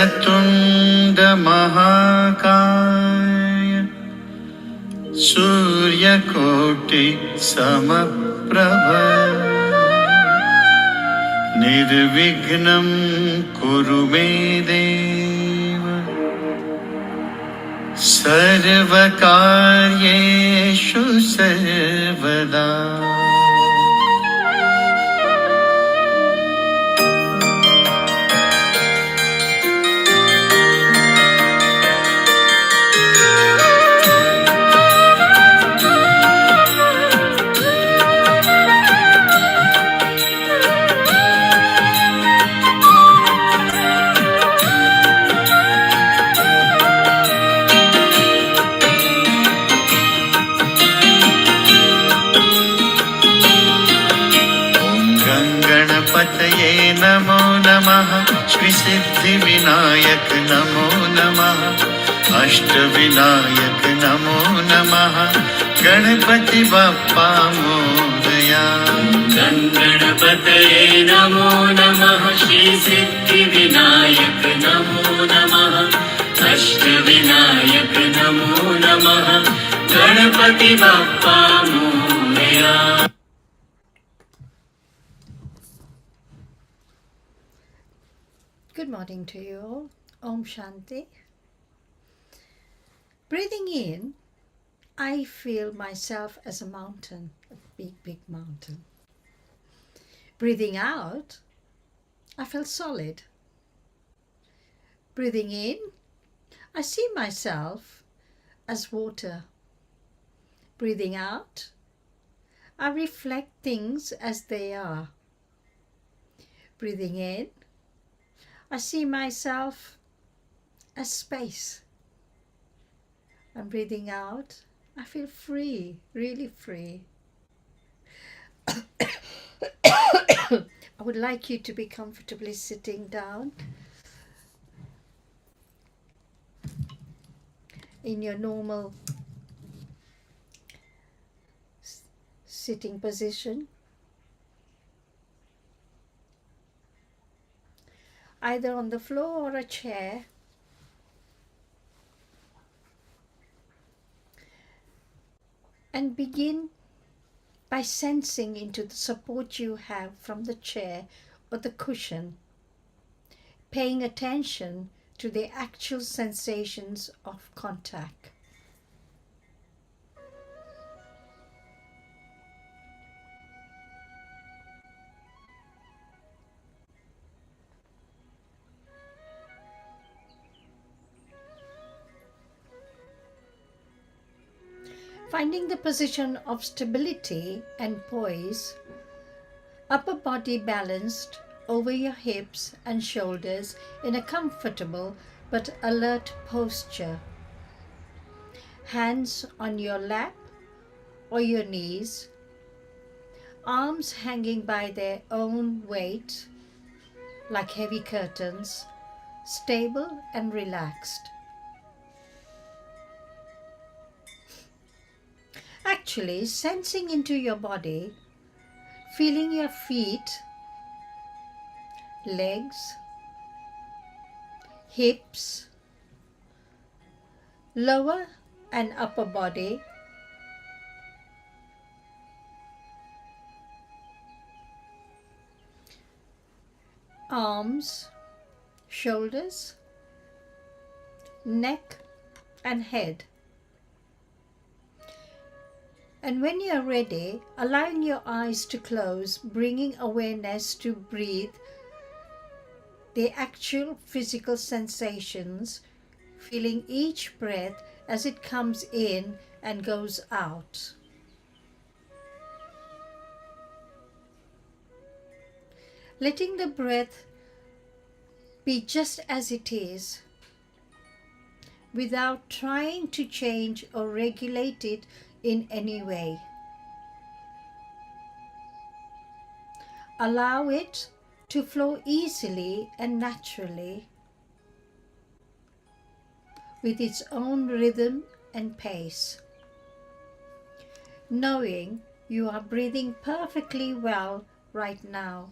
वक्रतुण्ड महाकाय सूर्यकोटि समप्रभ निर्विघ्नं कुरु मे देव सर्वकार्येषु सर्वदा। गणपतये नमो नमः, श्री सिद्धिविनायक नमो नमः, अष्टविनायक नमो नमः, गणपति बप्पा मोरया। गणपतये नमो नमः, श्री सिद्धिविनायक नमो नमः, अष्टविनायक नमो नमः, Ganpati Bappa Morya. Good morning to you all. Om Shanti. Breathing in, I feel myself as a mountain, a big, big mountain. Breathing out, I feel solid. Breathing in, I see myself as water. Breathing out, I reflect things as they are. Breathing in, I see myself as space. And breathing out, I feel free, really free. I would like you to be comfortably sitting down in your normal sitting position. Either on the floor or a chair. And begin by sensing into the support you have from the chair or the cushion, paying attention to the actual sensations of contact. Finding the position of stability and poise, upper body balanced over your hips and shoulders in a comfortable but alert posture. Hands on your lap or your knees, arms hanging by their own weight like heavy curtains, stable and relaxed. Actually, sensing into your body, feeling your feet, legs, hips, lower and upper body, arms, shoulders, neck and head. And when you are ready, allowing your eyes to close, bringing awareness to breathe the actual physical sensations, feeling each breath as it comes in and goes out. Letting the breath be just as it is, without trying to change or regulate it in any way. Allow it to flow easily and naturally with its own rhythm and pace. Knowing you are breathing perfectly well right now.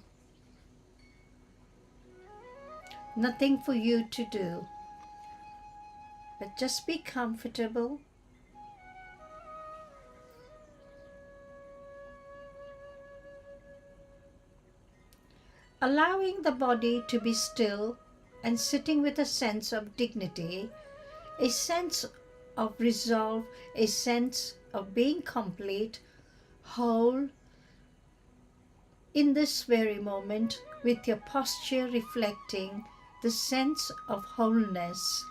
nothing for you to do, but just be comfortable. Allowing the body to be still and sitting with a sense of dignity, a sense of resolve, a sense of being complete, whole, in this very moment, with your posture reflecting the sense of wholeness.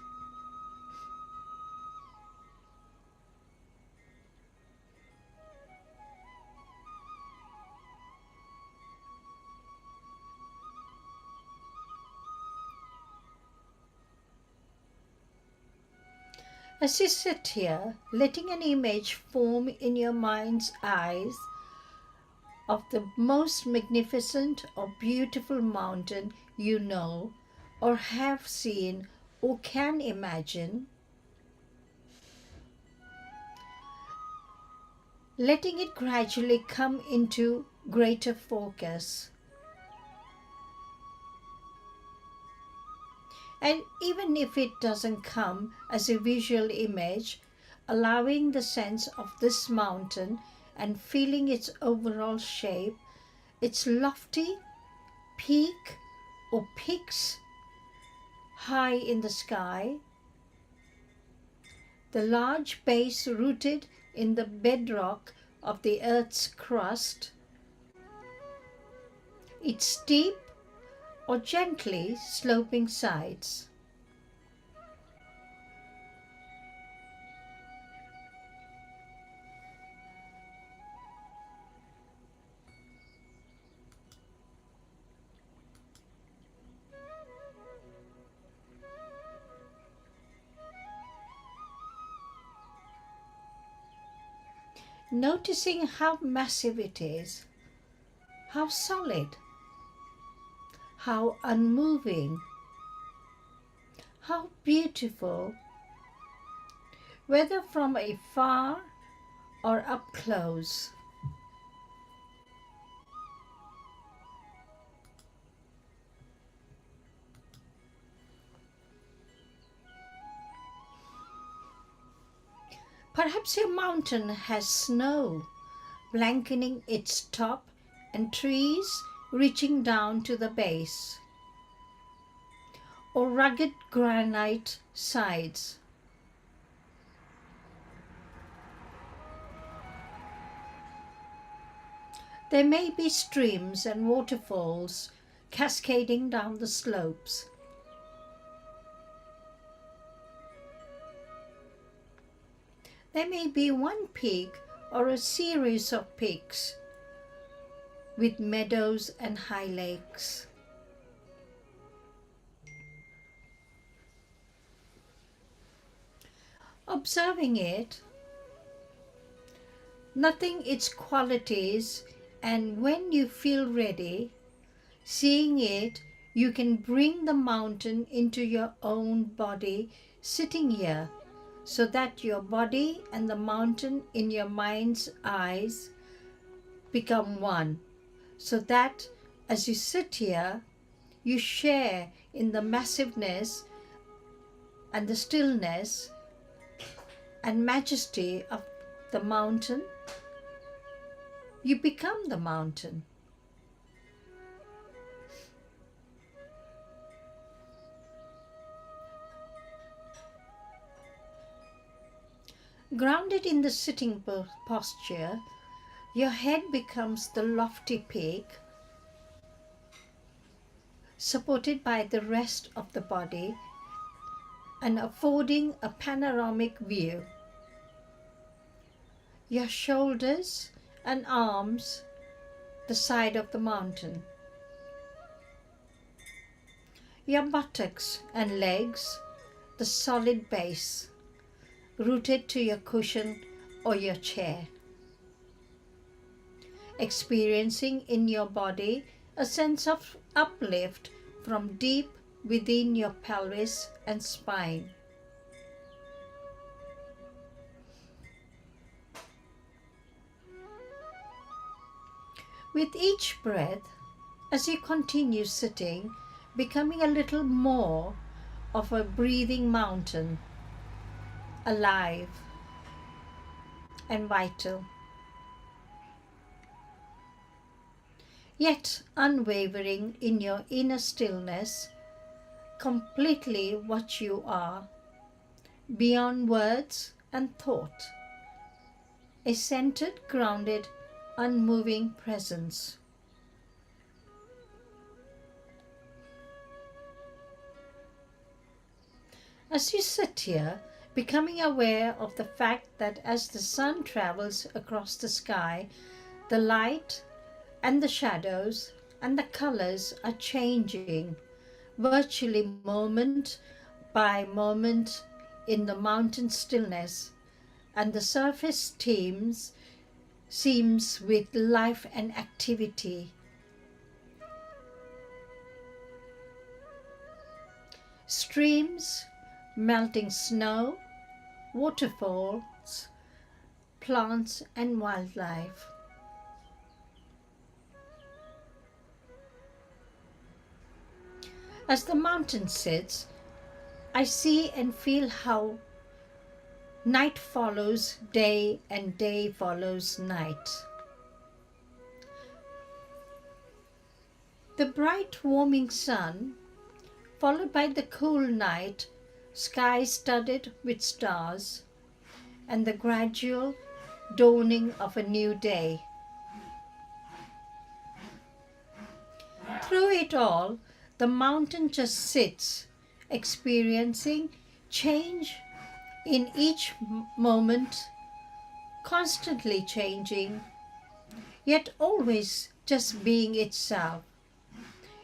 As you sit here, letting an image form in your mind's eyes of the most magnificent or beautiful mountain you know or have seen or can imagine, letting it gradually come into greater focus. And even if it doesn't come as a visual image, allowing the sense of this mountain and feeling its overall shape, its lofty peak or peaks high in the sky, the large base rooted in the bedrock of the earth's crust, its steep or gently sloping sides. Noticing how massive it is, how solid, how unmoving, how beautiful, whether from afar or up close. Perhaps your mountain has snow blanketing its top and trees reaching down to the base, or rugged granite sides. There may be streams and waterfalls cascading down the slopes. There may be one peak or a series of peaks with meadows and high lakes. Observing it, noting its qualities, and when you feel ready, seeing it, you can bring the mountain into your own body sitting here, so that your body and the mountain in your mind's eyes become one, so that as you sit here, you share in the massiveness and the stillness and majesty of the mountain. You become the mountain. Grounded in the sitting posture, your head becomes the lofty peak, supported by the rest of the body and affording a panoramic view. Your shoulders and arms, the side of the mountain. Your buttocks and legs, the solid base, rooted to your cushion or your chair. Experiencing in your body a sense of uplift from deep within your pelvis and spine. With each breath, as you continue sitting, becoming a little more of a breathing mountain, alive and vital, yet unwavering in your inner stillness, completely what you are, beyond words and thought, a centered, grounded, unmoving presence. As you sit here, becoming aware of the fact that as the sun travels across the sky, the light and the shadows and the colors are changing virtually moment by moment in the mountain stillness, and the surface seems with life and activity. Streams, melting snow, waterfalls, plants and wildlife. As the mountain sits, I see and feel how night follows day and day follows night. The bright warming sun, followed by the cool night, sky studded with stars, and the gradual dawning of a new day. Through it all, the mountain just sits, experiencing change in each moment, constantly changing, yet always just being itself.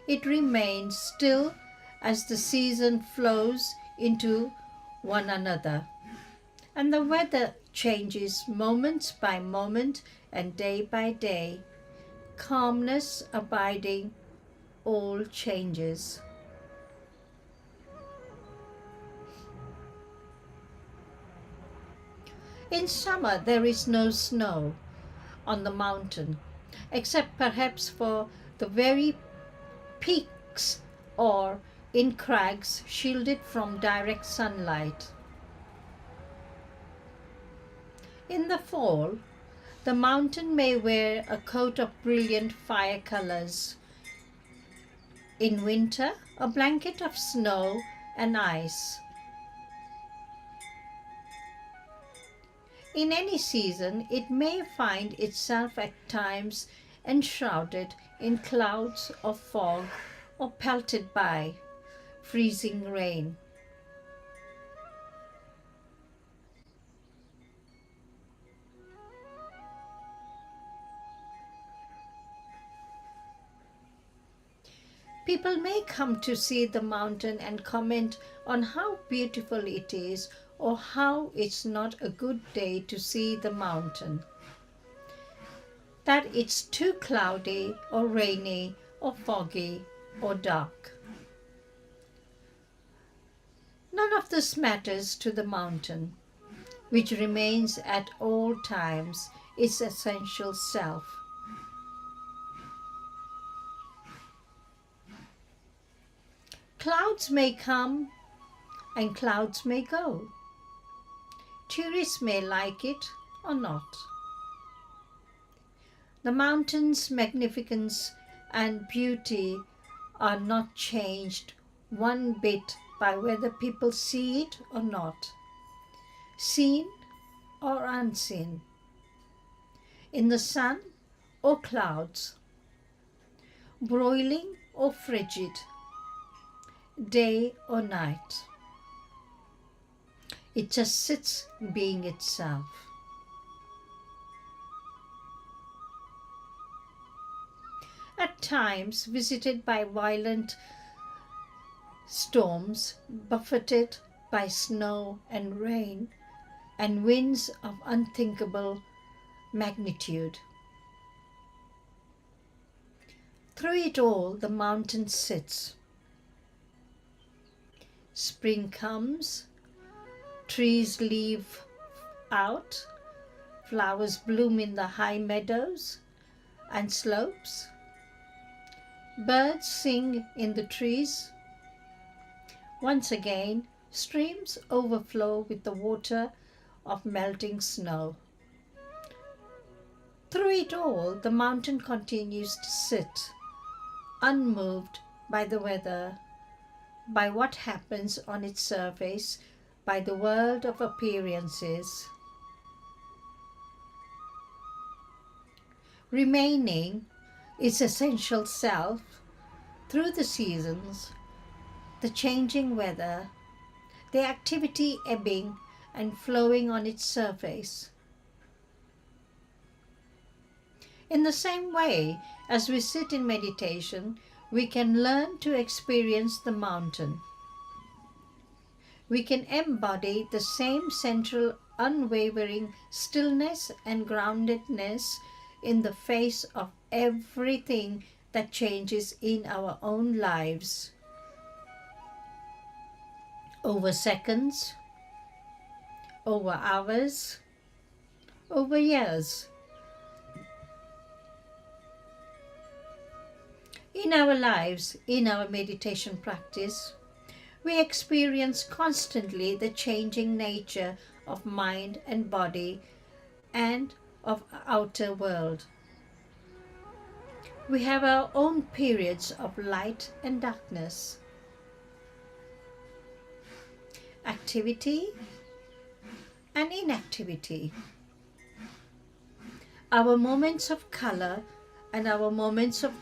It remains still as the season flows into one another, and the weather changes moments by moment and day by day, calmness abiding all changes. In summer, there is no snow on the mountain, except perhaps for the very peaks or in crags shielded from direct sunlight. In the fall, the mountain may wear a coat of brilliant fire colors. In winter, a blanket of snow and ice. In any season, it may find itself at times enshrouded in clouds of fog or pelted by freezing rain. People may come to see the mountain and comment on how beautiful it is or how it's not a good day to see the mountain. That it's too cloudy or rainy or foggy or dark. None of this matters to the mountain, which remains at all times its essential self. Clouds may come and clouds may go. Tourists may like it or not. The mountain's magnificence and beauty are not changed one bit by whether people see it or not, seen or unseen, in the sun or clouds, broiling or frigid, day or night. It just sits being itself. At times visited by violent storms, buffeted by snow and rain, and winds of unthinkable magnitude. Through it all, the mountain sits. Spring comes, trees leaf out, flowers bloom in the high meadows and slopes. Birds sing in the trees. Once again, streams overflow with the water of melting snow. Through it all, the mountain continues to sit, unmoved by the weather, by what happens on its surface, by the world of appearances. Remaining its essential self through the seasons, the changing weather, the activity ebbing and flowing on its surface. In the same way, as we sit in meditation, we can learn to experience the mountain. We can embody the same central unwavering stillness and groundedness in the face of everything that changes in our own lives. Over seconds, over hours, over years. In our lives, in our meditation practice, we experience constantly the changing nature of mind and body and of outer world. We have our own periods of light and darkness, activity and inactivity, our moments of color and our moments of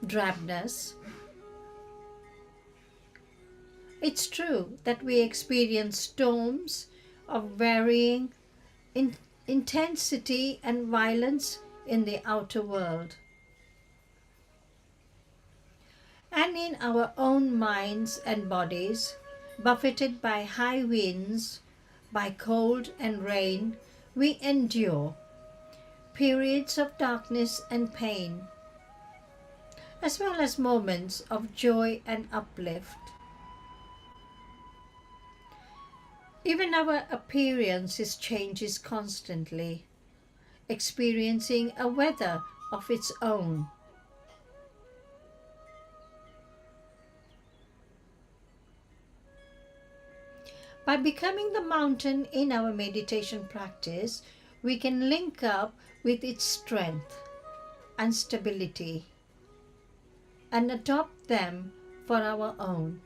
drabness. It's true that we experience storms of varying intensity and violence in the outer world. And in our own minds and bodies, buffeted by high winds, by cold and rain, we endure periods of darkness and pain, as well as moments of joy and uplift. Even our appearance changes constantly, experiencing a weather of its own. By becoming the mountain in our meditation practice, we can link up with its strength and stability and adopt them for our own.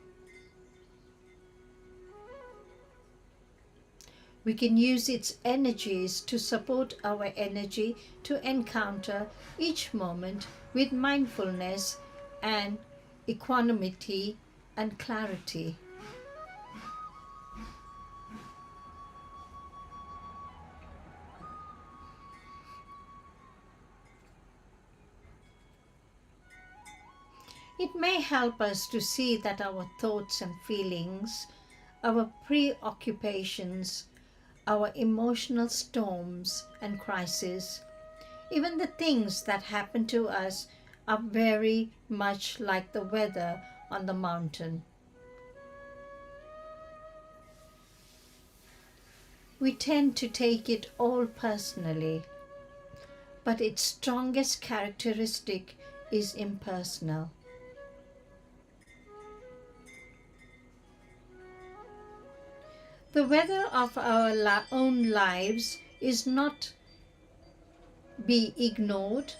We can use its energies to support our energy to encounter each moment with mindfulness and equanimity and clarity. It may help us to see that our thoughts and feelings, our preoccupations, our emotional storms and crises, even the things that happen to us, are very much like the weather on the mountain. We tend to take it all personally, but its strongest characteristic is impersonal. The weather of our own lives is not be ignored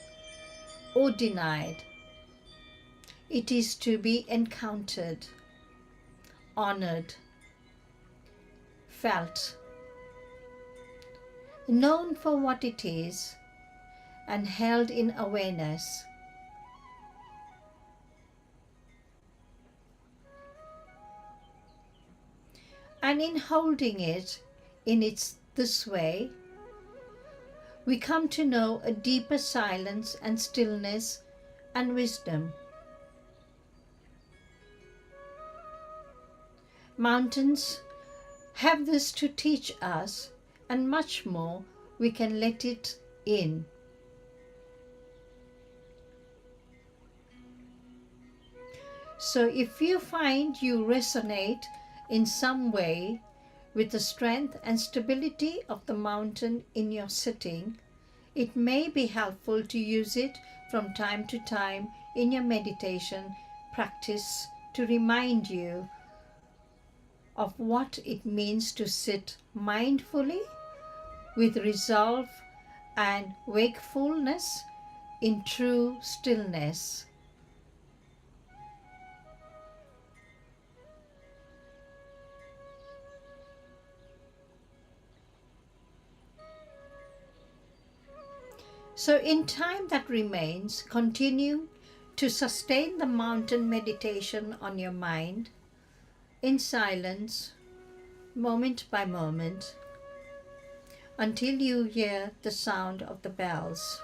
or denied. It is to be encountered, honored, felt, known for what it is, and held in awareness. And in holding it in this way, we come to know a deeper silence and stillness and wisdom. Mountains have this to teach us, and much more we can let it in. So if you find you resonate in some way with the strength and stability of the mountain in your sitting, it may be helpful to use it from time to time in your meditation practice to remind you of what it means to sit mindfully with resolve and wakefulness in true stillness. So, in time that remains, continue to sustain the mountain meditation on your mind in silence, moment by moment, until you hear the sound of the bells.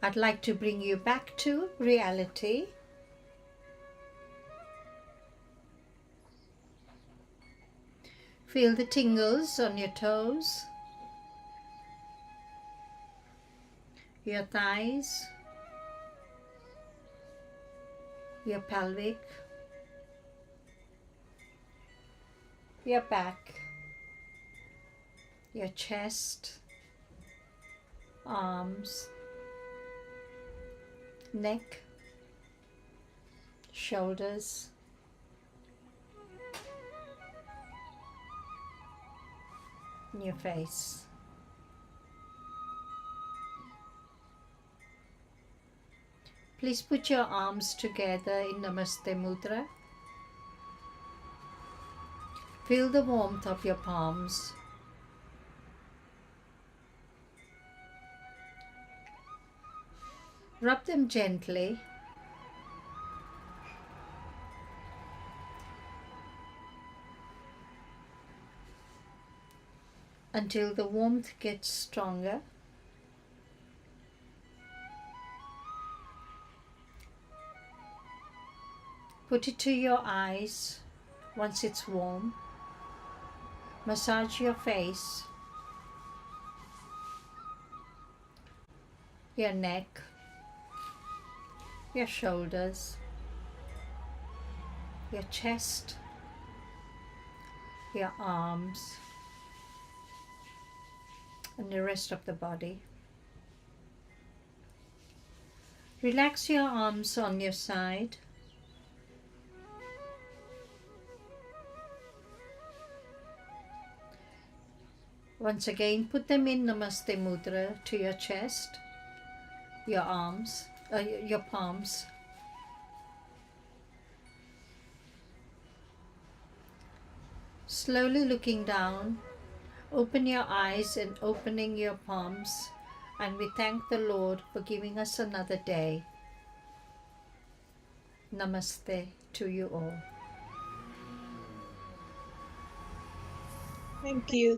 I'd like to bring you back to reality. Feel the tingles on your toes, your thighs, your pelvic, your back, your chest, arms, neck, shoulders, and your face. Please put your arms together in Namaste Mudra. Feel the warmth of your palms. Rub them gently. Until the warmth gets stronger. Put it to your eyes once it's warm. Massage your face, your neck, your shoulders, your chest, your arms, and the rest of the body. Relax your arms on your side. Once again, put them in Namaste Mudra to your chest, your arms, your palms. Slowly looking down, open your eyes and opening your palms, and we thank the Lord for giving us another day. Namaste to you all. Thank you.